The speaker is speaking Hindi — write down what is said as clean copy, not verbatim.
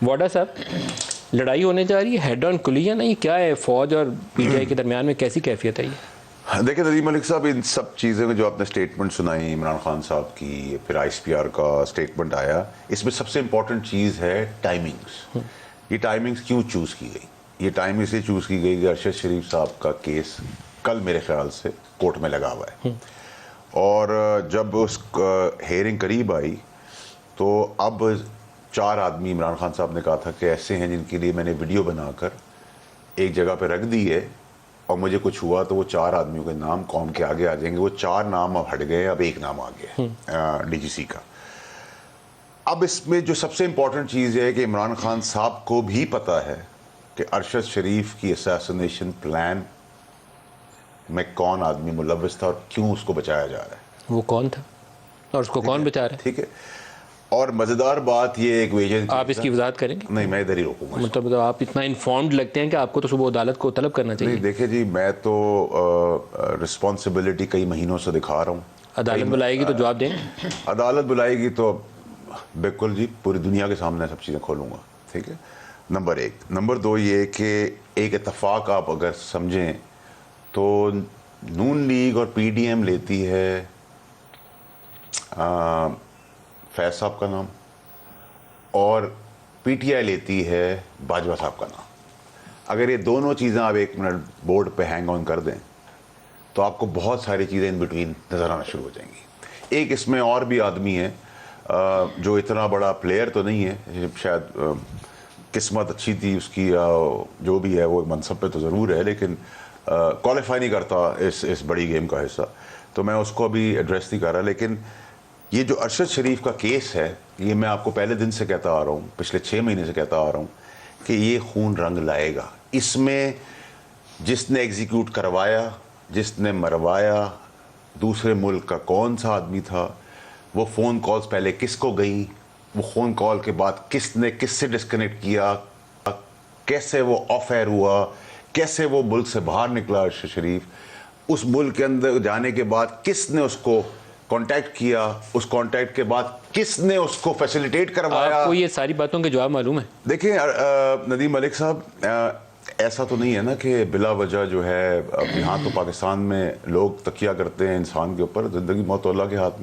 वाडा साहब, लड़ाई होने जा रही है हेड ऑन कुली या नहीं, क्या है फौज और पीटीआई के दरमियान में, कैसी कैफियत है ये? देखिए नदीम मलिक साहब, इन सब चीज़ों में जो आपने स्टेटमेंट सुनाई इमरान खान साहब की, फिर आईएसपीआर का स्टेटमेंट आया, इसमें सबसे इंपॉर्टेंट चीज़ है टाइमिंग्स। ये टाइमिंग्स क्यों चूज़ की गई? ये टाइमिंग इसलिए चूज़ की गई कि अरशद शरीफ साहब का केस कल मेरे ख्याल से कोर्ट में लगा हुआ है, और जब उस हेयरिंग करीब आई तो अब 4 आदमी, इमरान खान साहब ने कहा था कि ऐसे हैं जिनके लिए मैंने वीडियो बनाकर एक जगह पे रख दी है, और मुझे कुछ हुआ तो वो 4 आदमियों के नाम कौम के आगे आ जाएंगे। वो 4 नाम अब हट गए, अब एक नाम आ गया डीजीसी का। अब इसमें जो सबसे इंपॉर्टेंट चीज़ है कि इमरान खान साहब को भी पता है कि अरशद शरीफ की असैसिनेशन प्लान में कौन आदमी मुलव्वस था और क्यों उसको बचाया जा रहा है। वो कौन था और उसको कौन बचा रहा है? ठीक है, और मज़ेदार बात ये एक वेजन, आप इसकी वजाहत करेंगे? नहीं, मैं इधर ही रोकूंगा। मतलब आप इतना इन्फॉर्म्ड लगते हैं कि आपको तो सुबह अदालत को तलब करना चाहिए। नहीं देखिए जी, मैं तो रिस्पॉन्सिबिलिटी कई महीनों से दिखा रहा हूँ। अदालत बुलाएगी तो जवाब देंगे? अदालत बुलाएगी तो बिल्कुल जी, पूरी दुनिया के सामने सब चीज़ें खोलूँगा। ठीक है, नंबर 1। नंबर 2 ये कि एक इत्तेफाक आप अगर समझें तो नून लीग और पीडीएम लेती है फैज साहब का नाम, और पीटीआई लेती है बाजवा साहब का नाम। अगर ये दोनों चीज़ें आप 1 मिनट बोर्ड पे हैंग ऑन कर दें तो आपको बहुत सारी चीज़ें इन बिटवीन नज़र आना शुरू हो जाएंगी। एक इसमें और भी आदमी है जो इतना बड़ा प्लेयर तो नहीं है, शायद किस्मत अच्छी थी उसकी, जो भी है वो मनसब पे तो ज़रूर है, लेकिन क्वालिफाई नहीं करता इस बड़ी गेम का हिस्सा, तो मैं उसको अभी एड्रेस नहीं कर रहा। लेकिन ये जो अरशद शरीफ का केस है, ये मैं आपको पहले दिन से कहता आ रहा हूँ, पिछले 6 महीने से कहता आ रहा हूँ कि ये खून रंग लाएगा। इसमें जिसने एग्जीक्यूट करवाया, जिसने मरवाया, दूसरे मुल्क का कौन सा आदमी था, वो फ़ोन कॉल्स पहले किसको गई, वो फ़ोन कॉल के बाद किसने किससे डिस्कनेक्ट किया, कैसे वो ऑफ एयर हुआ, कैसे वो मुल्क से बाहर निकला अरशद शरीफ, उस मुल्क के अंदर जाने के बाद किसने उसको कांटेक्ट किया, उस कांटेक्ट के बाद किसने उसको फैसिलिटेट करवाया। आपको ये सारी बातों के जवाब मालूम है? देखिए नदीम मलिक साहब, ऐसा तो नहीं है ना कि बिला वजह जो है, अब यहाँ तो पाकिस्तान में लोग तकिया करते हैं इंसान के ऊपर, ज़िंदगी मौत अल्लाह के हाथ में।